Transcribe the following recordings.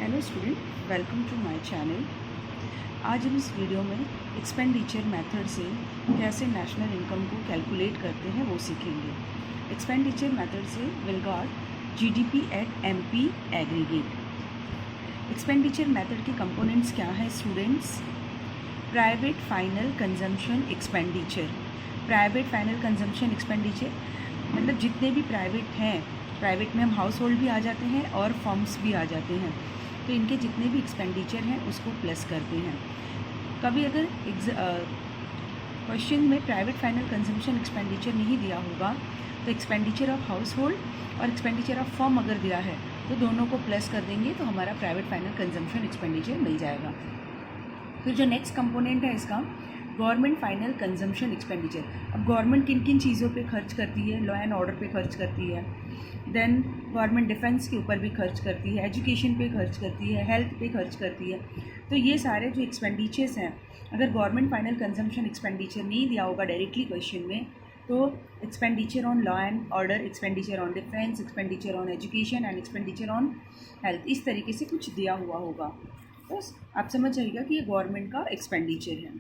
Hello student, welcome to my channel. आज हम इस वीडियो में एक्सपेंडिचर मेथड से कैसे नेशनल इनकम को कैलकुलेट करते हैं वो सीखेंगे। एक्सपेंडिचर मेथड से will got GDP at MP aggregate. Expenditure method के कंपोनेंट्स क्या हैं students? Private final consumption expenditure. Private final consumption expenditure मतलब जितने भी प्राइवेट हैं, प्राइवेट में हम हाउस होल्ड भी आ जाते हैं और फर्म्स भी आ जाते हैं, तो इनके जितने भी एक्सपेंडिचर हैं उसको प्लस करते हैं। कभी अगर क्वेश्चन में प्राइवेट फाइनल कंजम्पशन एक्सपेंडिचर नहीं दिया होगा तो एक्सपेंडिचर ऑफ हाउस होल्ड और एक्सपेंडिचर ऑफ फर्म अगर दिया है तो दोनों को प्लस कर देंगे तो हमारा प्राइवेट फाइनल कंजम्पशन एक्सपेंडिचर मिल जाएगा। फिर जो नेक्स्ट कंपोनेंट है इसका गवर्नमेंट फाइनल कंजम्पशन एक्सपेंडिचर। अब गवर्नमेंट किन किन चीज़ों पे खर्च करती है? लॉ एंड ऑर्डर पे खर्च करती है, देन गवर्नमेंट डिफेंस के ऊपर भी खर्च करती है, एजुकेशन पे खर्च करती है, हेल्थ पे खर्च करती है। तो ये सारे जो एक्सपेंडिचर्स हैं, अगर गवर्नमेंट फाइनल कंजम्पशन एक्सपेंडिचर नहीं दिया होगा डायरेक्टली क्वेश्चन में, तो expenditure on law and order, expenditure on defence, expenditure on education and expenditure on health, इस तरीके से कुछ दिया हुआ होगा। तो आप समझ जाइएगा कि ये गवर्नमेंट का एक्सपेंडिचर है।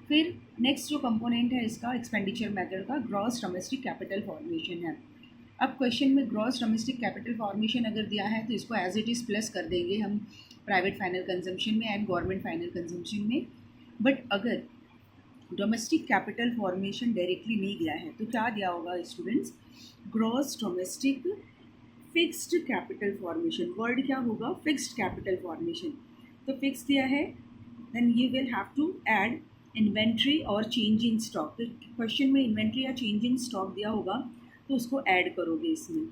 फिर नेक्स्ट जो कंपोनेंट है इसका एक्सपेंडिचर मेथड का ग्रॉस डोमेस्टिक कैपिटल फॉर्मेशन है। अब क्वेश्चन में ग्रॉस डोमेस्टिक कैपिटल फॉर्मेशन अगर दिया है तो इसको एज इट इज़ प्लस कर देंगे हम प्राइवेट फाइनल कंजम्पशन में एंड गवर्नमेंट फाइनल कंजम्पशन में। बट अगर डोमेस्टिक कैपिटल फॉर्मेशन डायरेक्टली नहीं दिया है तो क्या दिया होगा students? Gross domestic fixed capital formation. Word क्या होगा? Fixed capital formation. तो फिक्स दिया है, then you will have to add inventory और चेंज इन स्टॉक। तो क्वेश्चन में इन्वेंट्री या चेंज इन स्टॉक दिया होगा तो उसको ऐड करोगे इसमें।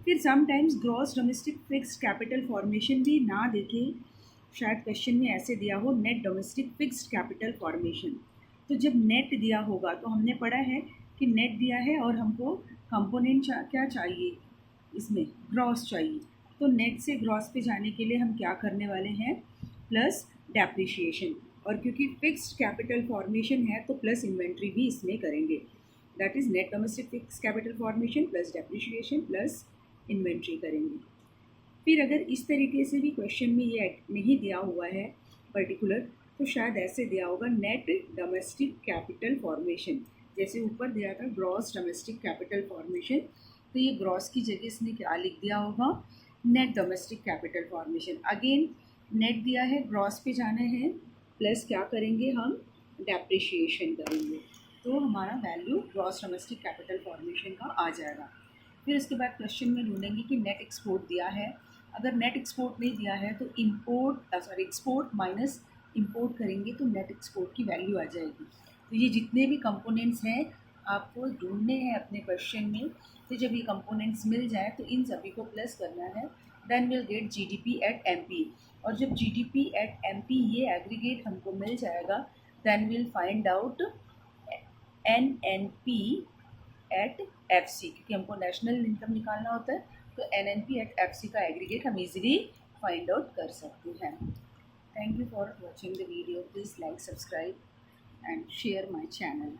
फिर sometimes gross domestic fixed capital formation भी ना देखे, शायद क्वेश्चन में ऐसे दिया हो net domestic fixed capital formation. तो जब नेट दिया होगा तो हमने पढ़ा है कि नेट दिया है और हमको कंपोनेंट क्या चाहिए, इसमें ग्रॉस चाहिए। तो नेट से ग्रॉस पे जाने के लिए हम क्या करने वाले हैं? Plus depreciation. और क्योंकि फिक्स्ड कैपिटल फॉर्मेशन है तो प्लस इन्वेंट्री भी इसमें करेंगे। That is net domestic fix capital formation plus depreciation plus inventory करेंगे। फिर अगर इस तरीके से भी क्वेश्चन में ये नहीं दिया हुआ है पर्टिकुलर, तो शायद ऐसे दिया होगा नेट डोमेस्टिक कैपिटल फॉर्मेशन। जैसे ऊपर दिया था ग्रॉस डोमेस्टिक कैपिटल फॉर्मेशन, तो ये ग्रॉस की जगह इसने क्या लिख दिया होगा? Net domestic capital formation. Again net दिया है, ग्रॉस पे जाना है, प्लस क्या करेंगे हम? डेप्रिशिएशन करेंगे, तो हमारा value gross domestic capital formation का आ जाएगा। फिर उसके बाद क्वेश्चन में ढूंढेंगे कि नेट एक्सपोर्ट दिया है। अगर नेट एक्सपोर्ट नहीं दिया है तो एक्सपोर्ट माइनस इंपोर्ट करेंगे तो नेट एक्सपोर्ट की वैल्यू आ जाएगी। तो ये जितने भी कंपोनेंट्स हैं आपको ढूंढने हैं अपने क्वेश्चन में। तो जब ये कंपोनेंट्स मिल जाए तो इन सभी को प्लस करना है, then will get GDP at MP. और जब जीडीपी एट एमपी ये एग्रीगेट हमको मिल जाएगा, then will find out NNP at FC, क्योंकि हमको नेशनल इनकम निकालना होता है तो एनएनपी एट एफसी का एग्रीगेट हम इजीली फाइंड आउट कर सकते हैं। Thank you for watching the video. Please like, subscribe and share my channel.